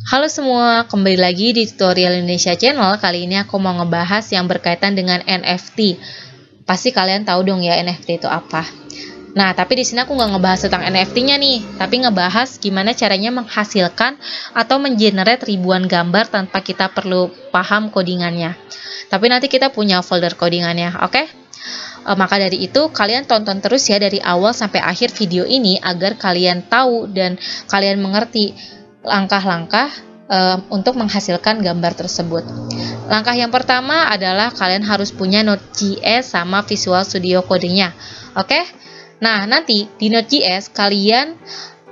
Halo semua, kembali lagi di Tutorial Indonesia Channel. Kali ini aku mau ngebahas yang berkaitan dengan NFT. Pasti kalian tahu dong ya NFT itu apa. Nah, tapi di sini aku nggak ngebahas tentang NFT-nya nih, tapi ngebahas gimana caranya menghasilkan atau mengenerate ribuan gambar tanpa kita perlu paham codingannya. Tapi nanti kita punya folder codingannya, oke? Maka dari itu, kalian tonton terus ya dari awal sampai akhir video ini agar kalian tahu dan kalian mengerti langkah-langkah untuk menghasilkan gambar tersebut. Langkah yang pertama adalah kalian harus punya Node.js sama Visual Studio Code-nya. Oke? Nah, nanti di Node.js kalian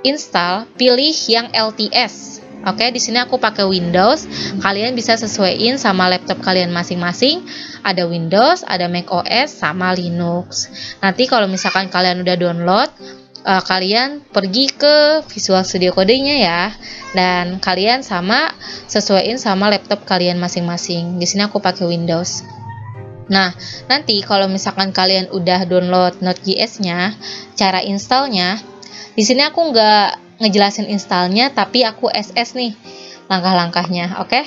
install, pilih yang LTS. Oke, di sini aku pakai Windows. Kalian bisa sesuaiin sama laptop kalian masing-masing. Ada Windows, ada macOS, sama Linux. Nanti kalau misalkan kalian udah download, kalian pergi ke Visual Studio Code-nya ya, dan kalian sesuaiin sama laptop kalian masing-masing. Di sini aku pakai Windows. Nah, nanti kalau misalkan kalian udah download Node.js-nya, cara installnya, di sini aku nggak ngejelasin installnya, tapi aku SS nih langkah-langkahnya, oke?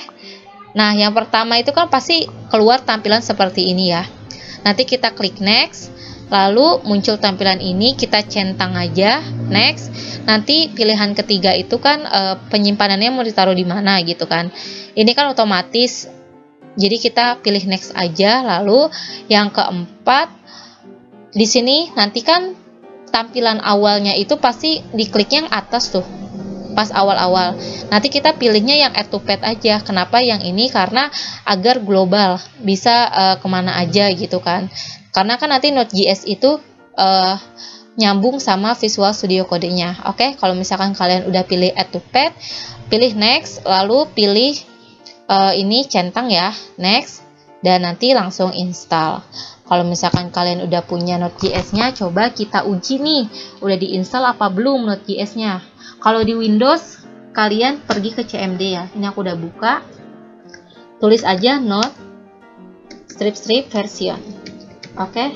Nah, yang pertama itu kan pasti keluar tampilan seperti ini ya. Nanti kita klik next. Lalu muncul tampilan ini, kita centang aja next. Nanti pilihan ketiga itu kan penyimpanannya mau ditaruh di mana gitu kan. Ini kan otomatis. Jadi kita pilih next aja. Lalu yang keempat, di sini nanti kan tampilan awalnya itu pasti diklik yang atas tuh. Pas awal-awal. Nanti kita pilihnya yang add to pad aja. Kenapa yang ini? Karena agar global, bisa kemana aja gitu kan. Karena kan nanti Node.js itu nyambung sama Visual Studio Code-nya. Oke, kalau misalkan kalian udah pilih add to pad, pilih next, lalu pilih ini centang ya, next, dan nanti langsung install. Kalau misalkan kalian udah punya Node.js-nya, coba kita uji nih, udah diinstal apa belum Node.js-nya. Kalau di Windows, kalian pergi ke CMD ya. Ini aku udah buka. Tulis aja Node strip version. Oke,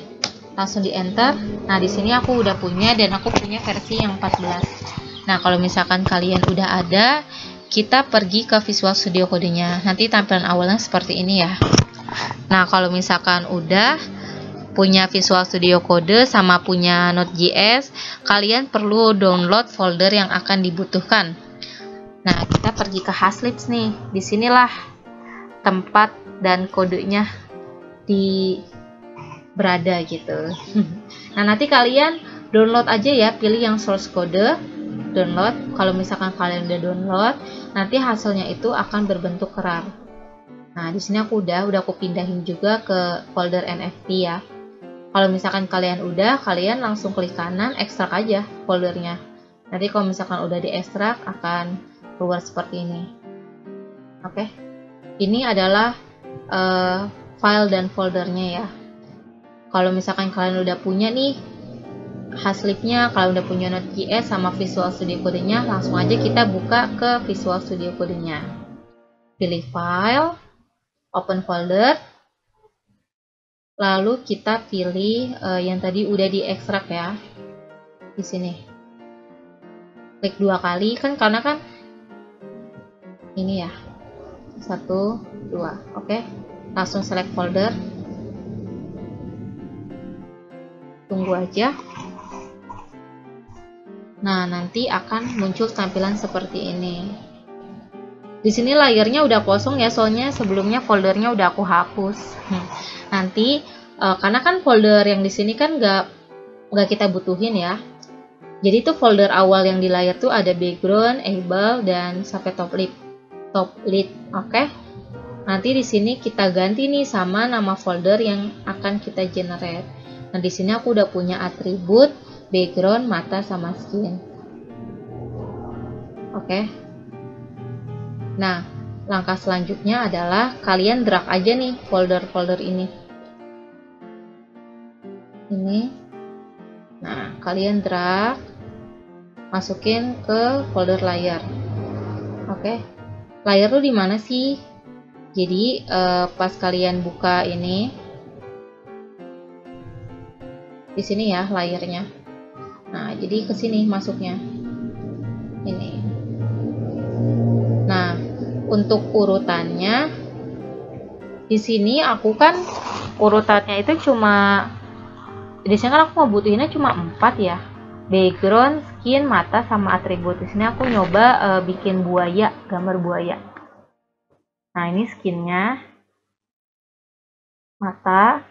langsung di enter. Nah, di sini aku udah punya dan aku punya versi yang 14. Nah, kalau misalkan kalian udah ada, kita pergi ke Visual Studio Code-nya. Nanti tampilan awalnya seperti ini ya. Nah, kalau misalkan udah punya Visual Studio Code sama punya Node.js, kalian perlu download folder yang akan dibutuhkan. Nah, kita pergi ke Haslibs nih. Disinilah tempat dan kodenya berada gitu. Nah, nanti kalian download aja ya, pilih yang source code, download. Kalau misalkan kalian udah download, nanti hasilnya itu akan berbentuk kerar. Nah, di sini aku udah aku pindahin juga ke folder NFT ya. Kalau misalkan kalian udah, kalian langsung klik kanan, ekstrak aja foldernya. Nanti kalau misalkan udah diekstrak, akan keluar seperti ini. Oke, ini adalah file dan foldernya ya. Kalau misalkan kalian udah punya nih Haslibnya, kalau udah punya Node.js sama Visual Studio Code-nya, langsung aja kita buka ke Visual Studio Code-nya. Pilih file, open folder, lalu kita pilih yang tadi udah diekstrak ya. Di sini. Klik 2 kali kan, karena kan ini ya. 1, 2. Oke. Langsung select folder. Tunggu aja. Nah, nanti akan muncul tampilan seperti ini. Di sini layernya udah kosong ya, soalnya sebelumnya foldernya udah aku hapus. Nanti karena kan folder yang di sini kan nggak kita butuhin ya. Jadi tuh folder awal yang di layar tuh ada background, able, dan sampai top lead. Oke. Nanti di sini kita ganti nih sama nama folder yang akan kita generate. Nah, di sini aku udah punya atribut, background, mata, sama skin. Oke. Nah, langkah selanjutnya adalah kalian drag aja nih folder-folder ini. Nah, kalian drag, masukin ke folder layar. Oke. Layar tuh di mana sih? Jadi, pas kalian buka ini, di sini ya layarnya. Nah, jadi ke sini masuknya. Ini. Nah, untuk urutannya, di sini aku kan urutannya itu cuma, di sini kan aku mau butuhinnya cuma 4 ya. Background, skin, mata, sama atribut. Di sini aku nyoba bikin buaya, gambar buaya. Nah, ini skinnya, mata,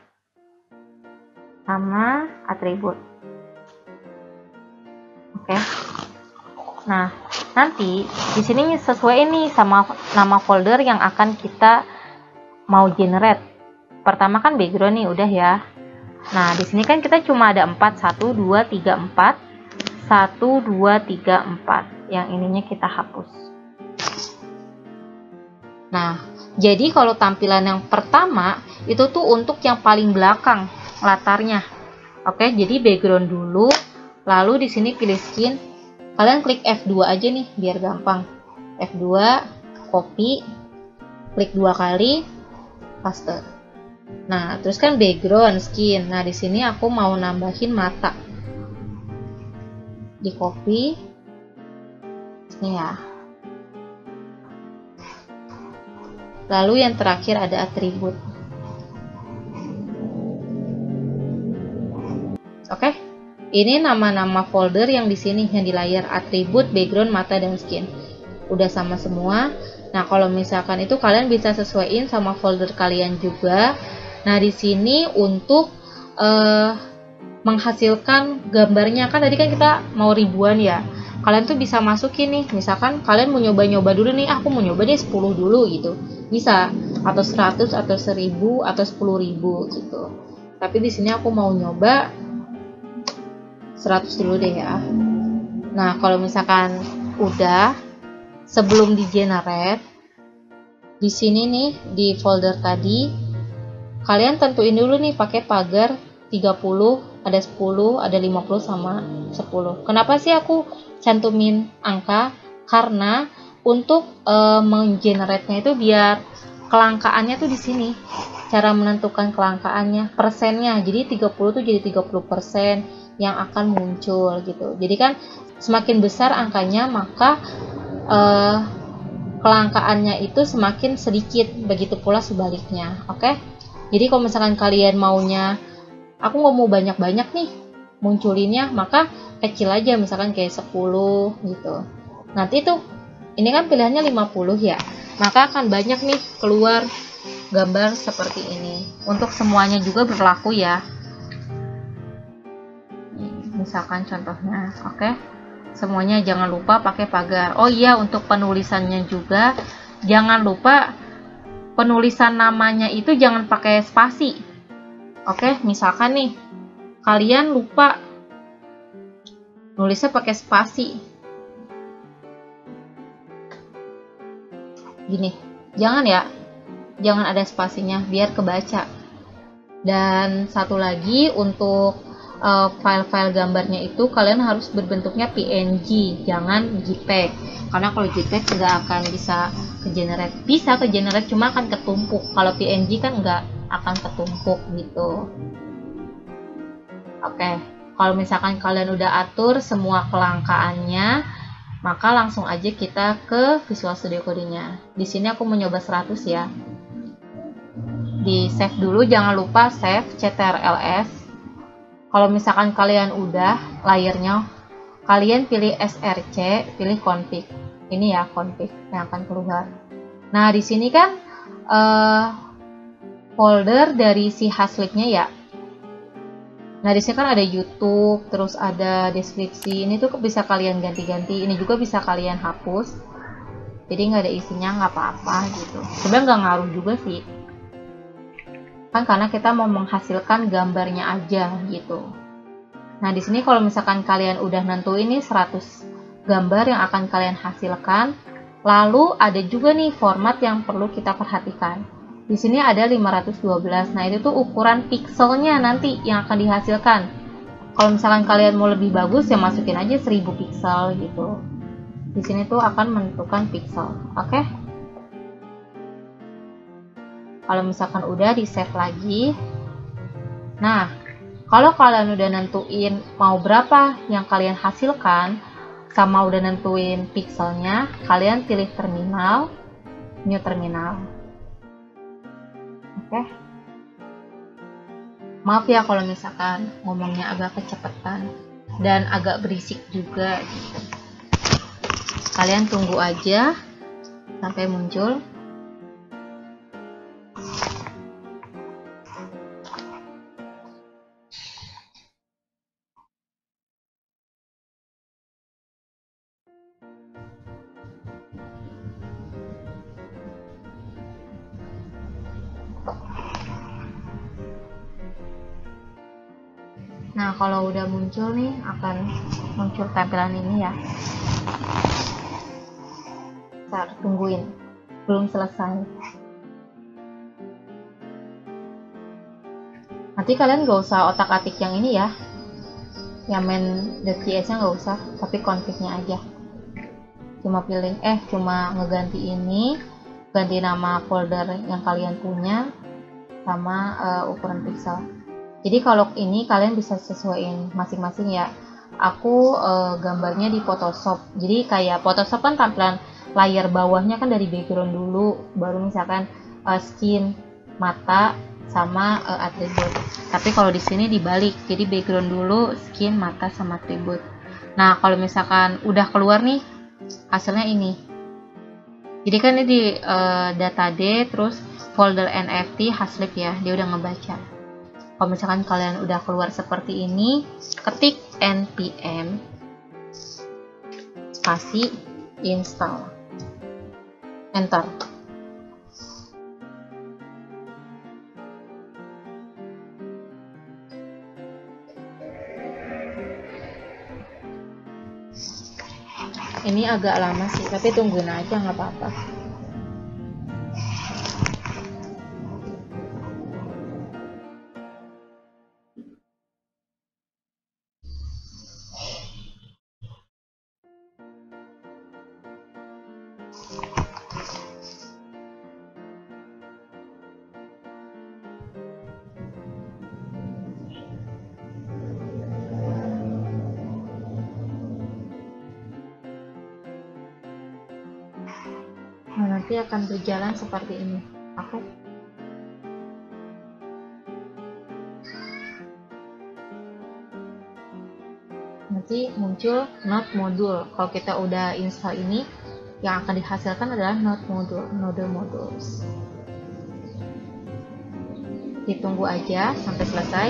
sama atribut. Oke. Nah, nanti di sini sesuai ini sama nama folder yang akan kita mau generate. Pertama kan background nih, udah ya. Nah, di sini kan kita cuma ada 4, 1, 2, 3, 4. 1, 2, 3, 4. Yang ininya kita hapus. Nah, jadi kalau tampilan yang pertama, itu tuh untuk yang paling belakang, latarnya. Oke, jadi background dulu, lalu di sini pilih skin. Kalian klik F2 aja nih, biar gampang. F2, copy, klik 2 kali, paste. Nah, terus kan background, skin. Nah, di sini aku mau nambahin mata. Di copy. Ini ya. Lalu yang terakhir ada atribut. Oke. Ini nama-nama folder yang di sini, yang di layar, atribut, background, mata, dan skin. Udah sama semua. Nah, kalau misalkan itu kalian bisa sesuaiin sama folder kalian juga. Nah, di sini untuk menghasilkan gambarnya, kan tadi kan kita mau ribuan ya. Kalian tuh bisa masukin nih, misalkan kalian mau nyoba-nyoba dulu nih, aku mau nyoba deh 10 dulu gitu. Bisa, atau 100 atau 1000 atau 10.000 gitu. Tapi di sini aku mau nyoba 100 dulu deh ya. Nah, kalau misalkan udah, sebelum di generate, di sini nih di folder tadi, kalian tentuin dulu nih pakai pagar 30, ada 10, ada 50 sama 10. Kenapa sih aku cantumin angka? Karena untuk menggenerate-nya itu biar kelangkaannya tuh di sini. Cara menentukan kelangkaannya, persennya. Jadi 30 tuh jadi 30% yang akan muncul gitu. Jadi kan semakin besar angkanya, maka kelangkaannya itu semakin sedikit. Begitu pula sebaliknya. Oke? Jadi kalau misalkan kalian maunya, aku nggak mau banyak-banyak nih munculinnya, maka kecil aja, misalkan kayak 10 gitu. Nanti tuh, ini kan pilihannya 50 ya, maka akan banyak nih keluar gambar seperti ini. Untuk semuanya juga berlaku ya. Misalkan contohnya, oke. Semuanya jangan lupa pakai pagar. Oh iya, untuk penulisannya juga jangan lupa penulisan namanya itu jangan pakai spasi. Oke, misalkan nih kalian lupa nulisnya pakai spasi. Gini, jangan ya. Jangan ada spasinya biar kebaca. Dan satu lagi, untuk file-file gambarnya itu kalian harus berbentuknya PNG, jangan JPEG. Karena kalau JPEG nggak akan bisa ke-generate. Bisa ke-generate, cuma akan ketumpuk. Kalau PNG kan nggak akan ketumpuk gitu. Oke, kalau misalkan kalian udah atur semua kelangkaannya, maka langsung aja kita ke Visual Studio Code-nya. Di sini aku mau nyoba 100 ya. Di save dulu, jangan lupa save CTRL-S. Kalau misalkan kalian udah layarnya, kalian pilih SRC, pilih config. Ini ya config yang akan keluar. Nah, di sini kan folder dari si Haslicnya ya. Nah, di sini kan ada YouTube, terus ada deskripsi. Ini tuh bisa kalian ganti-ganti. Ini juga bisa kalian hapus. Jadi nggak ada isinya, nggak apa-apa gitu. Sebenarnya nggak ngaruh juga sih. Kan karena kita mau menghasilkan gambarnya aja gitu. Nah, di sini kalau misalkan kalian udah nentuin ini 100 gambar yang akan kalian hasilkan, lalu ada juga nih format yang perlu kita perhatikan. Di sini ada 512. Nah, itu tuh ukuran pixelnya nanti yang akan dihasilkan. Kalau misalkan kalian mau lebih bagus, ya masukin aja 1000 pixel gitu. Di sini tuh akan menentukan pixel. Oke? Kalau misalkan udah, di save lagi. Nah, kalau kalian udah nentuin mau berapa yang kalian hasilkan, sama udah nentuin pixelnya, kalian pilih terminal. new terminal. Oke. Maaf ya kalau misalkan ngomongnya agak kecepatan dan agak berisik juga gitu. Kalian tunggu aja sampai muncul. Nah, kalau udah muncul nih, akan muncul tampilan ini ya. Ntar tungguin, belum selesai. Nanti kalian gak usah otak-atik yang ini ya, yang main.js nya gak usah, tapi config-nya aja. Cuma pilih, cuma ngeganti ini, ganti nama folder yang kalian punya, sama ukuran pixel. Jadi kalau ini kalian bisa sesuaiin masing-masing ya. Aku gambarnya di Photoshop. Jadi kayak Photoshop kan tampilan layar bawahnya kan dari background dulu, baru misalkan skin, mata, sama atribut. Tapi kalau di sini dibalik. Jadi background dulu, skin, mata, sama atribut. Nah, kalau misalkan udah keluar nih, hasilnya ini. Jadi kan ini di data D, terus folder NFT haslib ya, dia udah ngebaca. Kalau misalkan kalian udah keluar seperti ini, ketik npm spasi install, enter. Ini agak lama sih, tapi tungguin aja nggak apa-apa. Nah, nanti akan berjalan seperti ini. Oke. Nanti muncul node modul. Kalau kita udah install ini, yang akan dihasilkan adalah node modules. Ditunggu aja sampai selesai.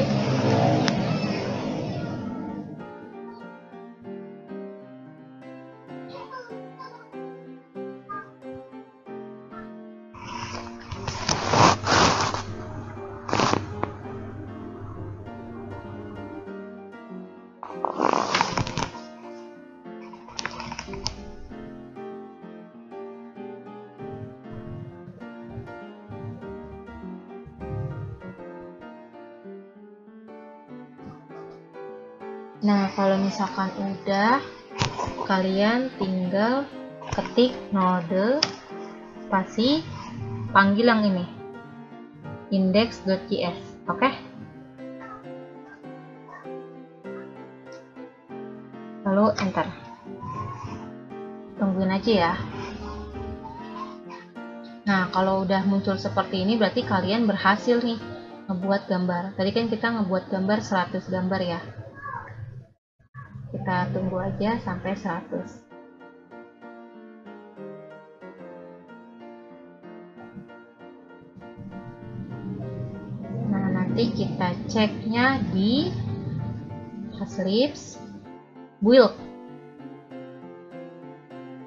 Nah, kalau misalkan udah, kalian tinggal ketik node spasi panggil yang ini, index.js. Oke? Lalu enter. Tungguin aja ya. Nah, kalau udah muncul seperti ini berarti kalian berhasil nih ngebuat gambar. Tadi kan kita ngebuat gambar 100 gambar ya. Kita tunggu aja sampai 100. Nah, nanti kita ceknya di Haslibs build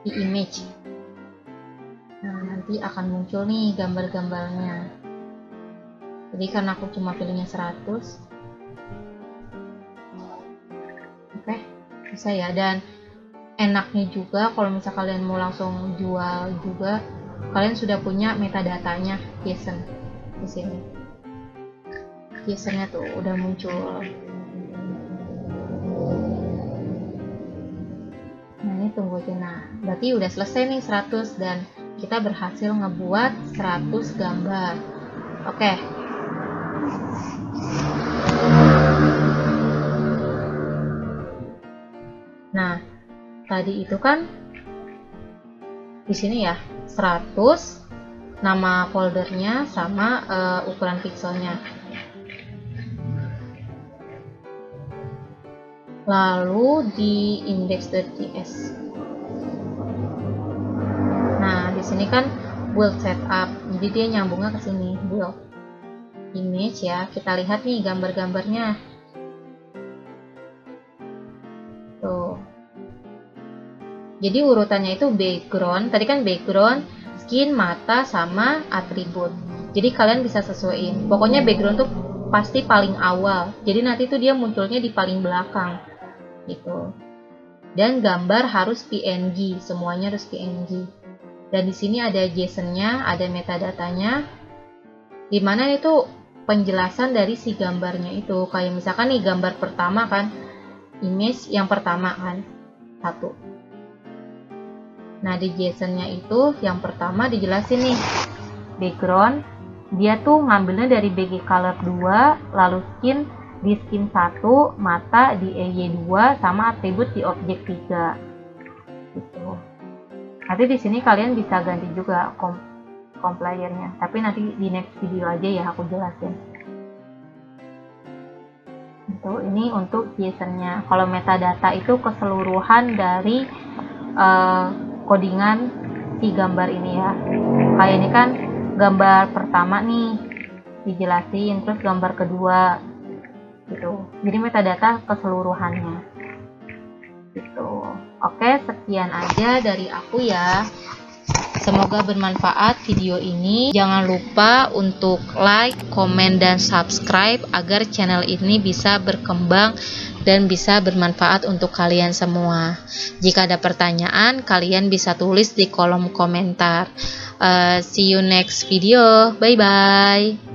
di image. Nah, nanti akan muncul nih gambar-gambarnya. Jadi karena aku cuma pilihnya 100. Oke, bisa ya. Dan enaknya juga kalau misalnya kalian mau langsung jual juga, kalian sudah punya metadatanya JSON di sini. JSON-nya tuh udah muncul. Nah, ini tunggu aja. Nah, berarti udah selesai nih 100 dan kita berhasil ngebuat 100 gambar. Oke. Nah, tadi itu kan di sini ya 100 nama foldernya sama ukuran pixelnya. Lalu di index.js. Nah, di sini kan build setup. Jadi dia nyambungnya ke sini, build image ya. Kita lihat nih gambar-gambarnya. Tuh. Jadi urutannya itu background. Tadi kan background, skin, mata, sama atribut. Jadi kalian bisa sesuaiin. Pokoknya background tuh pasti paling awal. Jadi nanti tuh dia munculnya di paling belakang. Gitu. Dan gambar harus PNG, semuanya harus PNG. Dan di sini ada JSON-nya, ada metadatanya. Dimana itu penjelasan dari si gambarnya itu. Kayak misalkan nih gambar pertama kan, image yang pertama kan, 1. Nah, di JSON-nya itu yang pertama dijelasin nih, background, dia tuh ngambilnya dari BG color 2, lalu skin di skin 1, mata di EY2, sama atribut di objek 3. Gitu. Nanti di sini kalian bisa ganti juga compiliernya, tapi nanti di next video aja ya aku jelasin. Itu ini untuk JSON-nya. Kalau metadata itu keseluruhan dari codingan si gambar ini ya. Kayak ini kan gambar pertama nih dijelasin, terus gambar kedua gitu. Jadi metadata keseluruhannya gitu. Oke, sekian aja dari aku ya. Semoga bermanfaat video ini. Jangan lupa untuk like, komen, dan subscribe agar channel ini bisa berkembang dan bisa bermanfaat untuk kalian semua. Jika ada pertanyaan, kalian bisa tulis di kolom komentar. See you next video. Bye-bye.